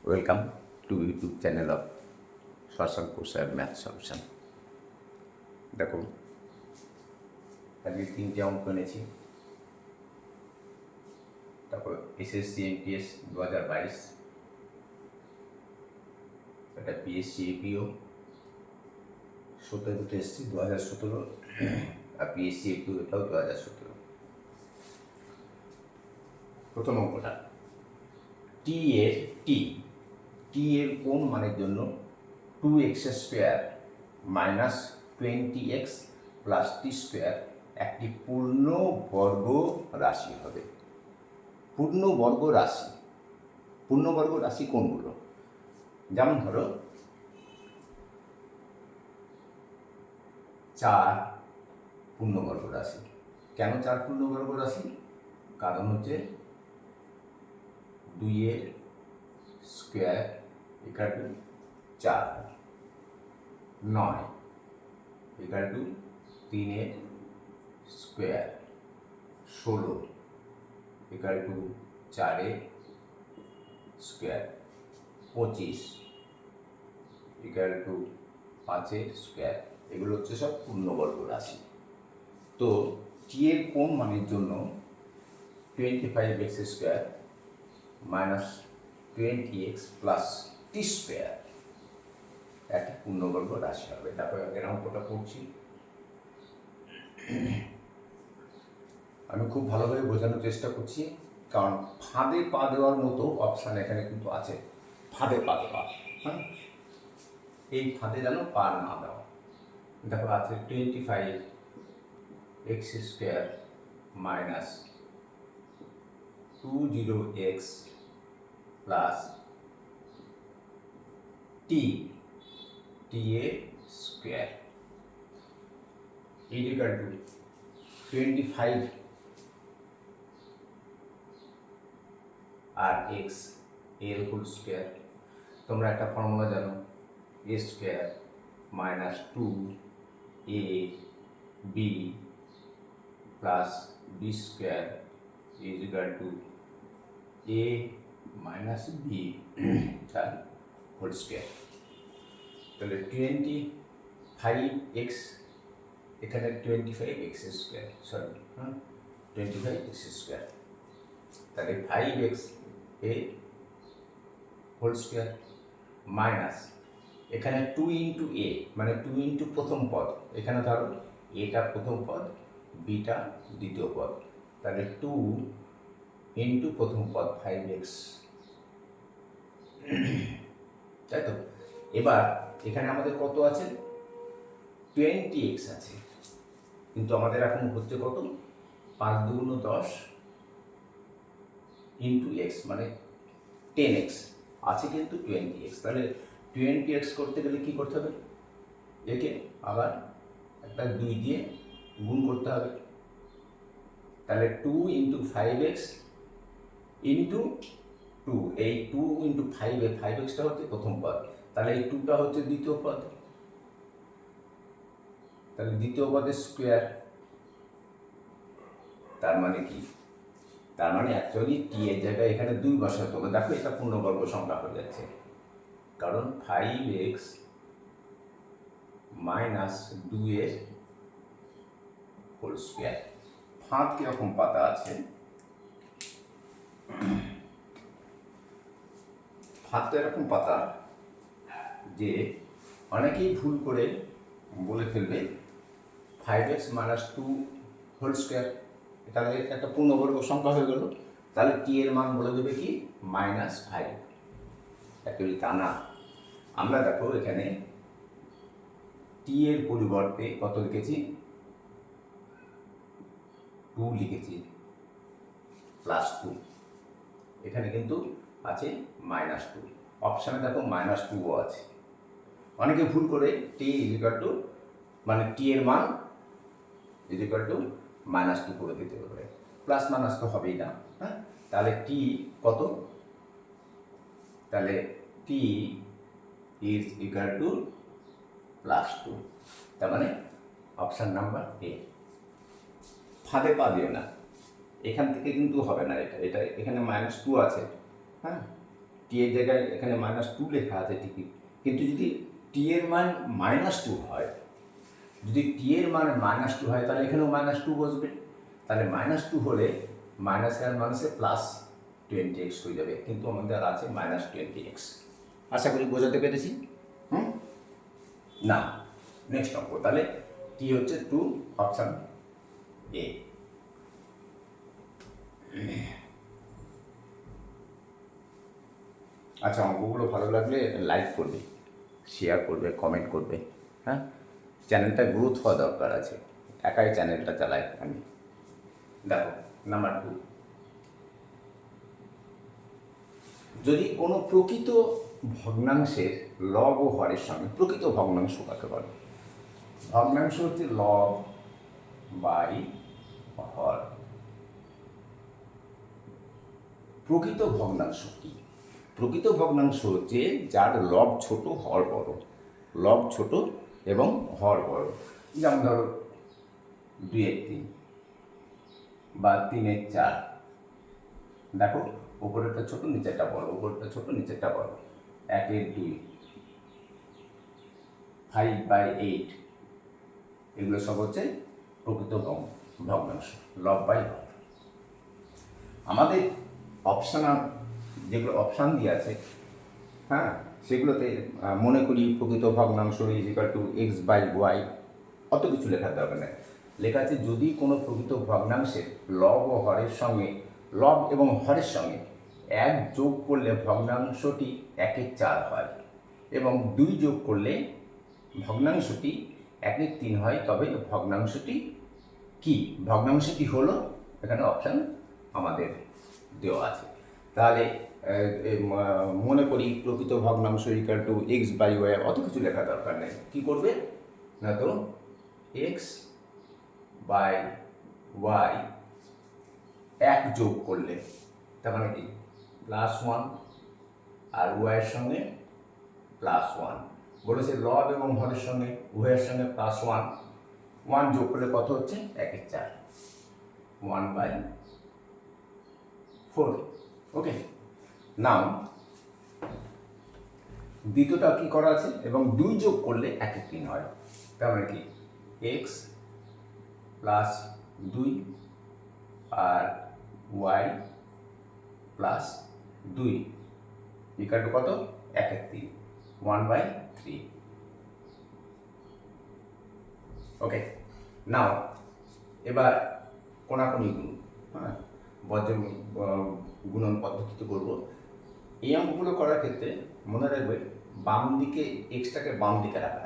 Welcome to YouTube channel of Shashank sir math solution. দেখুন, আজকে 3টে অঙ্ক এনেছি। তারপর এসএসসি এমপিএস 2022, একটা পিএসসি এপিও 17 এসেছি 2017, আর পিএসসি এপিও এটাও 2017। প্রথম অঙ্কটা টি এর কোন মানের জন্য 2x² minus 20x plus t² একটি পূর্ণবর্গ রাশি হবে। পূর্ণবর্গ রাশি কোনগুলো? যেমন ধরো 4 পূর্ণবর্গ রাশি। কেন 4 পূর্ণবর্গ রাশি? কারণ হচ্ছে 2 এর square equal to 4, 9 equal to 3 এর স্কোয়ার, 16 ইকুয়াল টু 4 এর স্কোয়ার, 25 ইকুয়াল টু 5 এর স্কোয়ার। এগুলো হচ্ছে সব পূর্ণবর্গ রাশি। তো টি এর কোন মানের জন্য 25x² minus 20x plus t² একটি পূর্ণবর্গ রাশি হবে। তারপরে আগের অঙ্কটা করছি। আমি খুব ভালোভাবে বোঝানোর চেষ্টা করছি, কারণ ফাঁদে পা দেওয়ার মতো অপশান এখানে কিন্তু আছে। ফাঁদে পা দেওয়া, হ্যাঁ, এই ফাঁদে যেন পা না দেওয়া। দেখো আছে 25x² minus 20x plus t এ স্কোয়ার ইকুয়াল টু 25 আর x এর হোল স্কোয়ার। তোমরা একটা ফর্মুলা জানো, a square minus 2ab plus b square is equal to a minus b তার হোল স্কোয়ার। তাহলে 25x, এখানে 25x স্কোয়ার, 25x স্কোয়ার, তাহলে 5x এ হোল স্কোয়ার মাইনাস এখানে 2 ইন্টু এ, মানে 2 ইন্টু প্রথম পদ। এখানে ধরো এটা প্রথম পদ, বিটা দ্বিতীয় পদ, তাহলে 2 ইন্টু প্রথম পদ 5x, তাই তো। এবার এখানে আমাদের কত আছে? 20x আছে, কিন্তু আমাদের এখন হচ্ছে কত? 5 2 10 ইন্টু এক্স, মানে 10x আছে, কিন্তু 20x। তাহলে 20x করতে গেলে কি করতে হবে? একে আবার একটা 2 দিয়ে গুণ করতে হবে। তাহলে 2 ইন্টু 5x ইন্টু 2, এই 2 ইন্টু 5xটা হচ্ছে প্রথম পদ, তাহলে এই 2টা হচ্ছে দ্বিতীয় পদ, তাহলে দ্বিতীয় পদের স্কোয়ার। তার মানে কি? তার মানে অ্যাকচুয়ালি টি এর জায়গায় এখানে 2 বসাতে হবে। দেখো এটা পূর্ণবর্গ সংখ্যা হয়ে যাচ্ছে, কারণ 5x মাইনাস 2 এর হোল স্কোয়ার। ফাঁদ কিরকম পাতা আছে? ফাঁদ তো এরকম পাতা যে অনেকেই ভুল করে বলে ফেলবে 5x মাইনাস 2 হোল স্কোয়ার, তাহলে একটা পূর্ণবর্গ সংখ্যা হয়ে গেল। তাহলে টি এর মান বলে দেবে কি? -5। অ্যাকচুয়ালি তা না। আমরা দেখো এখানে টি এর পরিবর্তে কত লিখেছি? 2 লিখেছি, প্লাস 2, এখানে কিন্তু আছে -2। অপশানে দেখো -2ও আছে। অনেকে ভুল করে টি ইজিক্যাল টু, মানে টি এর মান ইজিক্যাল টু -2 করে দিতে পারে। প্লাস মাইনাস তো হবেই না, হ্যাঁ। তাহলে টি কত? তাহলে টি ইজ ইকুয়াল টু +2, তার মানে অপশান নাম্বার এ। ফাঁদে পা দিও না, এখান থেকে কিন্তু হবে না। এটা এখানে -2 আছে, হ্যাঁ, টি এর জায়গায় এখানে -2 লেখা আছে ঠিকই, কিন্তু যদি টি এর মান -2 হয়, যদি টি এর মান -2 হয় তাহলে এখানেও -2 বসবে। তাহলে -2 হলে মাইনাসের মানুষে +20x হয়ে যাবে, কিন্তু আমাদের আছে -20x। আশা করি বোঝাতে পেরেছি। না, নেক্সট অঙ্ক। তাহলে টি হচ্ছে 2, অপশান এ। আচ্ছা, অঙ্কগুলো ভালো লাগলে লাইক করবে, শেয়ার করবে, কমেন্ট করবে। হ্যাঁ, চ্যানেলটা গ্রোথ হওয়া দরকার আছে, একাই চ্যানেলটা চালাই আমি। দেখো নাম্বার 2, যদি কোনো প্রকৃত ভগ্নাংশের লব ও হরের সঙ্গে, প্রকৃত ভগ্নাংশ কাকে বলে? ভগ্নাংশ হচ্ছে লব বাই হর। প্রকৃত ভগ্নাংশ কি? প্রকৃত ভগ্নাংশ হচ্ছে যার লব ছোট হর বড়, লব ছোট এবং হর বড়। যেমন ধরো 2/3 বা 3/4। দেখো উপরেরটা ছোট, নিচেরটা বড়, উপরেরটা ছোট, নিচেরটা বড়। 1/2, 5/8, এগুলো সব হচ্ছে প্রকৃত ভগ্নাংশ, লব বাই হর। আমাদের অপশানাল যেগুলো অপশান দিয়ে আছে, হ্যাঁ, সেগুলোতে মনে করি প্রকৃত ভগ্নাংশ x/y, অত কিছু লেখার দরকার নেই। লেখা আছে যদি কোনো প্রকৃত ভগ্নাংশের লব ও হরের সঙ্গে, লব এবং হরের সঙ্গে 1 যোগ করলে ভগ্নাংশটি 1/4 হয় এবং 2 যোগ করলে ভগ্নাংশটি 1/3 হয়, তবে ভগ্নাংশটি কি? ভগ্নাংশটি হলো, এখানে অপশান আমাদের দেওয়া আছে। তাহলে মনে করি প্রকৃত ভগ্নাংশ x/y, অত কিছু লেখা দরকার নেই। কী করবে না, তো x/y 1 যোগ করলে, তার মানে কি +1, আর y-এর সঙ্গে +1। বলেছে লব এবং হরের সঙ্গে, উভয়ের সঙ্গে +1, 1 যোগ করলে কত হচ্ছে? 1/4, 1/4। ওকে, নাও দ্বিতীয়টা কি করা আছে, এবং 2 যোগ করলে 1/3 হয়। তার মানে কি x + 2 আর y + 2 ইকুয়াল টু কত? 1/3, 1/3। ওকে, নাও এবার কোনাকুনি গুণ, হ্যাঁ, বজ্র গুণন পদ্ধতিতে করব। এই অঙ্কগুলো করার ক্ষেত্রে মনে রাখবে বাম দিকে এক্সটাকে বাম দিকে রাখা,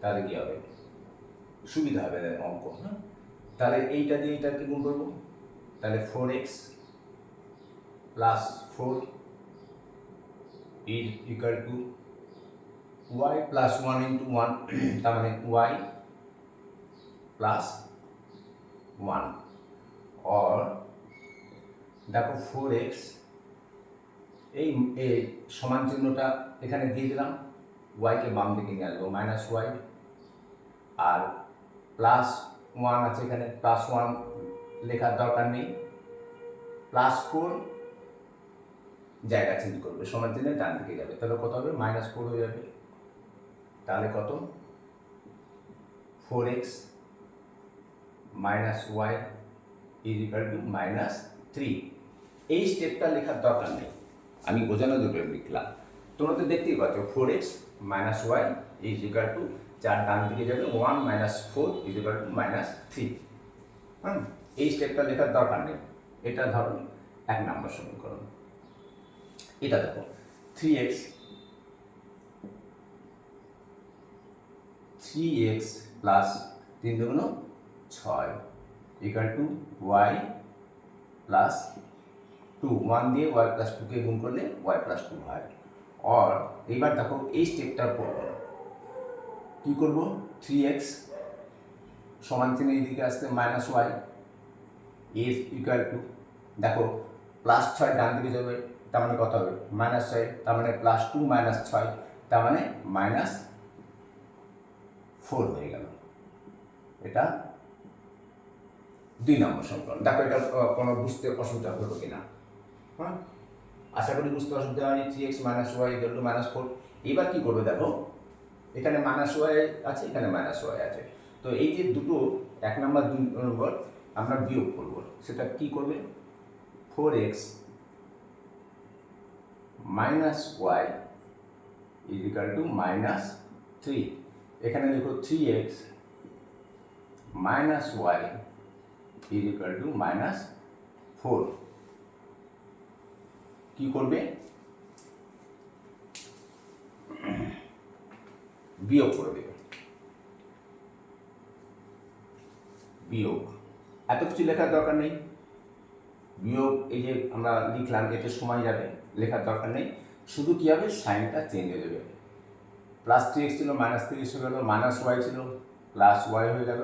তাহলে কী হবে? সুবিধা হবে অঙ্ক। হ্যাঁ, তাহলে এইটা দিয়ে এইটাকে গুণ করবো, তাহলে 4x + 4 is equal to y + 1 × 1, তার মানে y + 1, or দেখো 4x, এই সমান চিহ্নটা এখানে দিয়ে দিলাম, ওয়াইকে বাম দিকে নিয়ে আসবো, -y, আর +1 আছে এখানে, +1 লেখার দরকার নেই, +4 জায়গা চেঞ্জ করবে, সমান চিহ্নে ডান দিকে যাবে, তাহলে কত হবে? -4 হয়ে যাবে। তাহলে কত? 4x - y is equal to -3। এই স্টেপটা লেখার দরকার নেই, আমি বোঝানোর জন্য লিখলাম। তোমরা তো দেখতেই পাচ্ছ 4x - y is equal to 4 ডান দিকে যাবে, 1 - 4 is equal to -3। হ্যাঁ, এই স্টেপটা লেখার দরকার নেই। এটা ধরো 1 নম্বর সমীকরণ। এটা দেখো 3x + 3 × 6 equal to y + 2, 1 দিয়ে y + 2কে গুণ করলে y + 2 হয়। আর এইবার দেখো এই স্টেপটার পর কী করবো? 3x সমান চিহ্ন এইদিকে আসতে -y is equal to, দেখো +6 ডান দিকে যাবে, তার মানে কত হবে? -6, তার মানে +2 - 6, তার মানে -4 হয়ে গেল। এটা 2 নম্বর সমীকরণ। দেখো এটা কোনো বুঝতে অসুবিধা হলো কিনা। হ্যাঁ, আশা করি বুঝতে অসুবিধা হয়নি। 3x minus y equal to minus 4। এবার কী করবে দেখো, এখানে মাইনাস ওয়াই আছে, এখানে মাইনাস ওয়াই আছে, তো এই যে দুটো 1 নম্বর 2 নম্বর আমরা বিয়োগ করব, সেটা কি করবে, 4x minus Y is equal to minus 3। এখানে দেখো 3x minus Y is equal to minus 4। কি করবে, বিয়োগ করে দেবে। বিয়োগ এত কিছু লেখার দরকার নেই, বিয়োগ এই যে আমরা লিখলাম এতে সময় যাবে, লেখার দরকার নেই। শুধু কী হবে, সাইনটা চেঞ্জ হয়ে যাবে। প্লাস 3x ছিল মাইনাস 3x হয়ে গেল, মাইনাস ওয়াই ছিল প্লাস ওয়াই হয়ে গেল,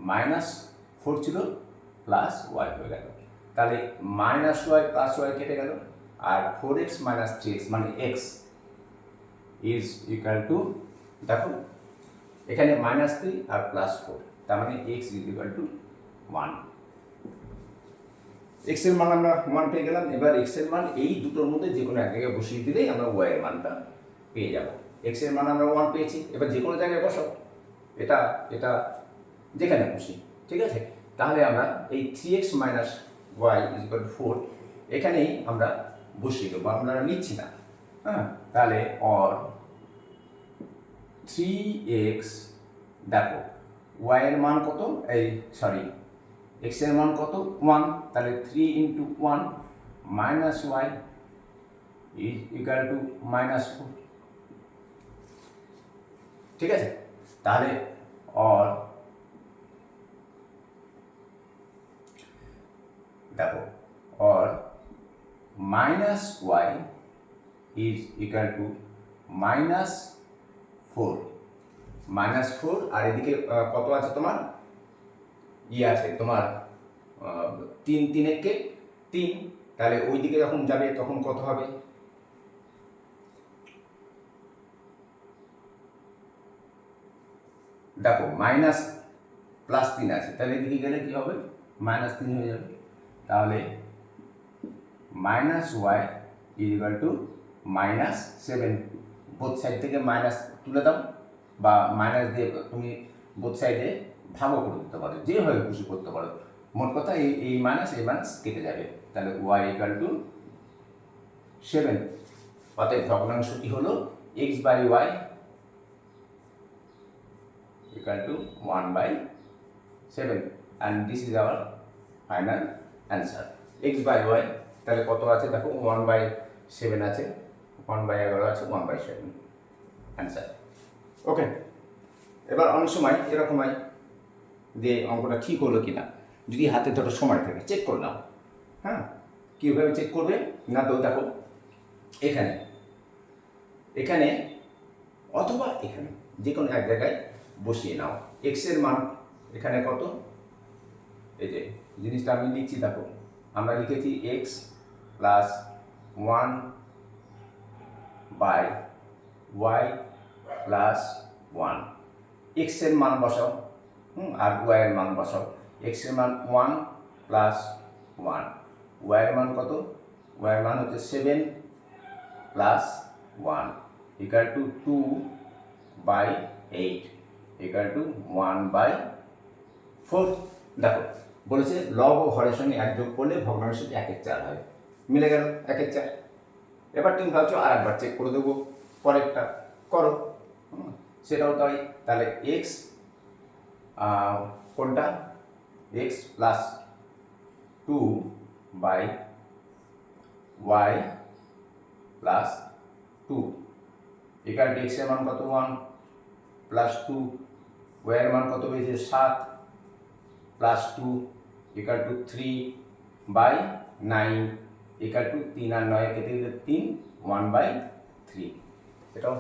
মাইনাস 4 ছিল প্লাস ওয়াই হয়ে গেল। তাহলে মাইনাস ওয়াই প্লাস ওয়াই কেটে গেল, আর 4x মাইনাস 3x মানে x ইজ ইকুয়াল টু, দেখো এখানে মাইনাস 3 আর প্লাস 4, তার মানে x is equal two 1। x এর মান আমরা 1 পেয়ে গেলাম। এবার x এর মান এই দুটোর মধ্যে যে কোনো এক জায়গায় বসিয়ে দিলেই আমরা y এর মানটা পেয়ে যাব। x এর মান আমরা 1 পেয়েছি, এবার যে কোনো জায়গায় বসাও, এটা এটা যেখানে খুশি, ঠিক আছে। তাহলে আমরা এই 3x minus Y is equal to 4 এখানেই আমরা বসিয়ে দেবো, আমরা নিচ্ছি না, হ্যাঁ। তাহলে অর 3x, দেখো y এর মান কত, এই সরি x এর মান কত 1, তাহলে 3 into 1 minus Y is equal to minus 4, ঠিক আছে। তাহলে অর দেখো or minus Y is equal to minus 4, minus 4, আর এদিকে কত আছে তোমার, আছে তোমার 3 3 একে 3, তাহলে ওই দিকে যখন যাবে তখন কত হবে, দেখো মাইনাস প্লাস 3 আছে, তাহলে এদিকে গেলে কি হবে, মাইনাস 3 হয়ে যাবে। তাহলে minus Y is equal to minus 7, both side থেকে মাইনাস তুলে দাও, বা মাইনাস দিয়ে তুমি বোথ সাইডে ভাগও করে দিতে পারো, যেভাবে খুশি করতে পারো। মোট কথা এই মাইনাস কেটে যাবে, তাহলে ওয়াই ইকুয়াল টু 7। অতএব ভগ্নাংশটি হলো X by Y equal to 1/7, and this is our final answer. X by Y তাহলে কত আছে দেখো, 1/7 আছে, 1/11 আছে, 1/7 অ্যান্সার। ওকে, এবার অনেক সময় এরকম হয় যে অঙ্কটা ঠিক হলো কি না, যদি হাতে ধরো সময় থাকে চেক করে নাও, হ্যাঁ। কীভাবে চেক করবে না, তো দেখো এখানে এখানে অথবা এখানে যে কোনো এক জায়গায় বসিয়ে নাও। এক্স এর মান এখানে কত, এই যে জিনিসটা আমি লিখছি, দেখো আমরা লিখেছি x plus 1/y plus 1। X এর মান বসাও, আর ওয়াই এর মান বসাও। এক্স এর মান 1 প্লাস 1, ওয়াই এর মান কত, ওয়াই এর মান হচ্ছে 7 plus 1 equal to 2/8 equal to 1/4। দেখো বলেছে লব ও হরের সঙ্গে 1 যোগ করলে ভগ্নাংশটি 1/4 হয়, মিলে গেল 1/4। এবার তুমি ভাবছো আর একবার চেক করে দেবো, পরেরটা করো, সেটাও তাই। তাহলে এক্স কোনটা, x plus 2/y plus 2 equal two x এর মান কত 1 প্লাস 2, ওয়াই এর মান কত পেয়েছে 7 plus 2 equal two 3/9 equal to 3 আর 9 কেটে দিলে 3, 1/3 এটাও,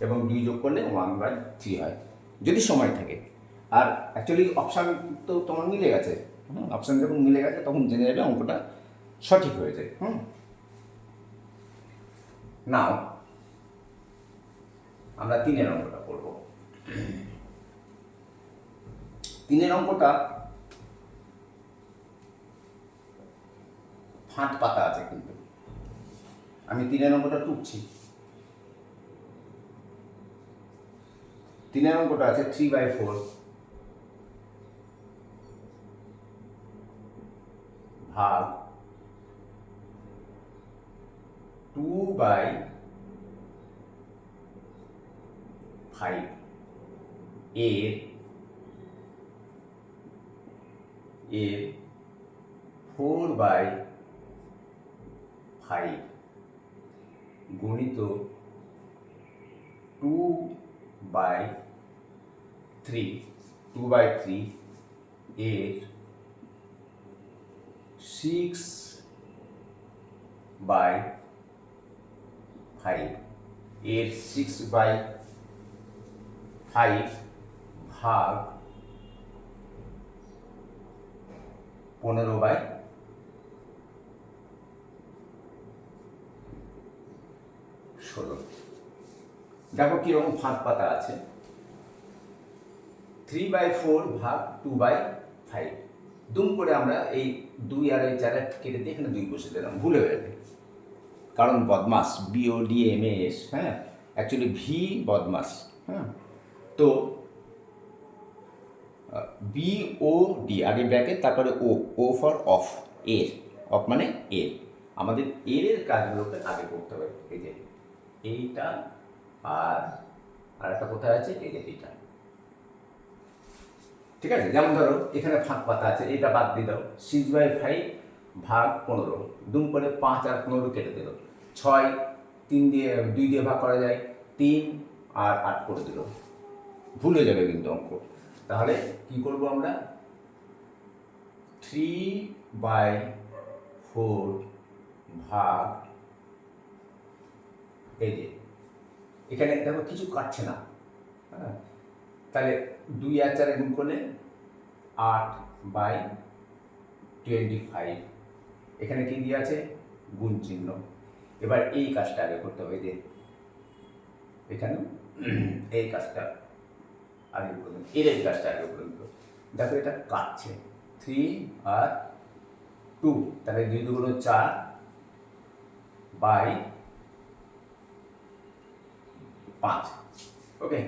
এবং 2 যোগ করলে 1/3 হয় যদি সময় থাকে। আর অ্যাকচুয়ালি অপশান তো তোমার মিলে গেছে, অপশান যখন মিলে গেছে তখন জেনে যাবে অঙ্কটা সঠিক হয়েছে। নাও আমরা 3-এর অঙ্কটা করব। 3-এর অঙ্কটা ফাঁট পাতা আছে, কিন্তু আমি 3 অঙ্কটা টুকছি। 3 অঙ্কটা আছে 3/4 ভাগ 2/5 এর 4/5 গুণিত 2/3 এর 6/5 এর 6/5 ভাগ 15/16। দেখো কিরকম ফাঁক পাতা আছে। 3/4 ভাগ 2/5 দুম করে আমরা এই 2 আর এই 4 কেটে দিয়ে এখানে 2 বসে দিলাম, ভুল হয়ে যাবে। কারণ বদমাস, BODMAS, হ্যাঁ, অ্যাকচুয়ালি ভি বদমাস, হ্যাঁ। তো BOD আগে ব্র্যাকেট, তারপরে ও ফর অফ, এর, অফ মানে এর। আমাদের এর কাজগুলোকে আগে করতে হবে। এই যে এইটা আর একটা কোথায় আছে, এই যে এইটা, ঠিক আছে। যেমন ধরো এখানে ফাঁক পাতা আছে, এটা বাদ দিয়ে দাও। 6/5 ভাগ 15 দুম করে 5 আর 15 কেটে দিল। 6 3 দিয়ে 2 দিয়ে ভাগ করা যায়, 3 আর 8 করে দিল, ভুল হয়ে যাবে কিন্তু অঙ্ক। তাহলে কি করব আমরা, 3/4 ভাগ, এই যে এখানে দেখো কিছু কাটছে না, হ্যাঁ, তাহলে 2 আর 4 গুণ করলে 8/25। এখানে কি দিয়ে আছে, গুণ চিহ্ন। এবার এই কাজটা আগে করতে হবে, যে এখানে এই কাজটা আগে করে দেবো, এর এই কাজটা আগে করে দেবো। দেখো এটা কাটছে, 3 আর 2, তাহলে 2 2 গুণ 4/5, ওকে,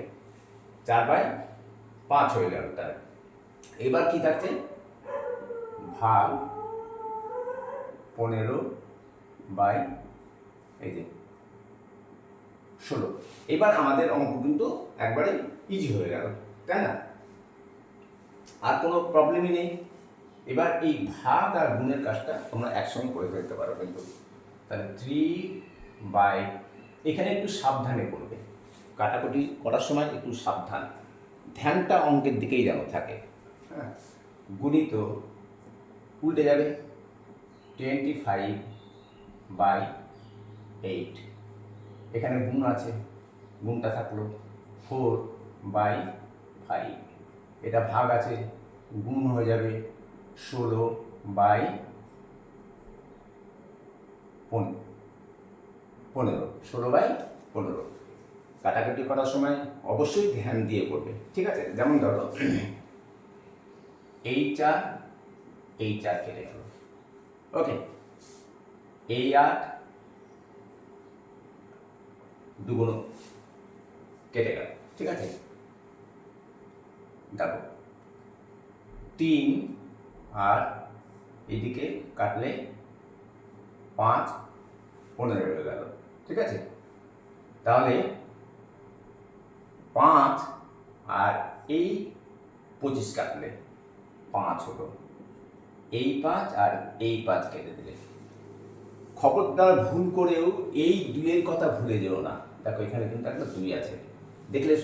4/5 হয়ে গেল। তাহলে এবার কি থাকছে, ভাগ 15/16। এবার আমাদের অঙ্ক কিন্তু একবারে ইজি হয়ে গেল, তাই না? আর কোনো প্রবলেমই নেই। এবার এই ভাগ আর গুণের কাজটা তোমরা একসঙ্গে করে ফেলতে পারো কিন্তু। তাহলে 3/, এখানে একটু সাবধানে করবে, কাটাকুটি করার সময় একটু সাবধান, ধ্যানটা অঙ্কের দিকেই যেন থাকে, হ্যাঁ। গুণিত, উল্টে যাবে, 25/8, এখানে গুণ আছে, গুণটা থাকলো 4/5, এটা ভাগ আছে, গুণ হয়ে যাবে 16/15, 16/15। কাটাকাটি করার সময় অবশ্যই ধ্যান দিয়ে করবে, ঠিক আছে। যেমন ধরো এই 4 কেটে গেল, ওকে, এই 8 2 কেটে গেল, ঠিক আছে। দেখো 3 আর এদিকে কাটলে 5 15 হয়ে গেল, ঠিক আছে। তাহলে 5 আর এই 25 কাটলে 5 হলো, এই 5 আর এই 5 কেটে দিলে। খবরদার ভুল করেও এই 2 এর কথা ভুলে যেও না। দেখো এখানে কিন্তু একটা 2 আছে, দেখলে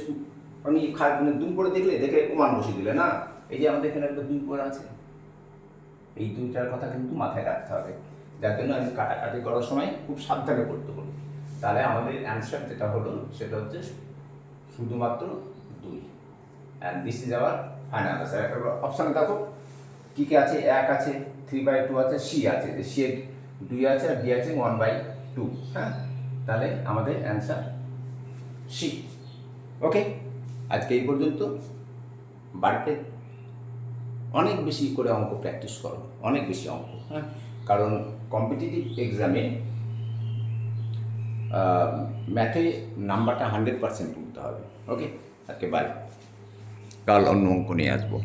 আমি মানে 2 করে দেখলে, দেখে ওমান বসিয়ে দিলে না, এই যে আমাদের এখানে একটা 2 করে আছে, এই 2টার কথা কিন্তু মাথায় রাখতে হবে। যার জন্য আমি কাটাকাটি করার সময় খুব সাবধানে করতে বলি। তাহলে আমাদের অ্যান্সার যেটা হলো সেটা হচ্ছে শুধুমাত্র 2, and this is our final answer. অপশানে দেখো কী কী আছে, 1 আছে, 3/2 আছে, সি আছে, সি 2 আছে, আর ডি আছে 1/2, হ্যাঁ। তাহলে আমাদের অ্যান্সার সি, ওকে। আজকে এই পর্যন্ত। বাড়িতে অনেক বেশি করে অঙ্ক প্র্যাকটিস করো, অনেক বেশি অঙ্ক, হ্যাঁ। কারণ কম্পিটিটিভ এক্সামে ম্যাথে নাম্বারটা 100% তুলতে হবে। ওকে, আজকে বাই, কাল অন্য অঙ্ক নিয়ে আসবো।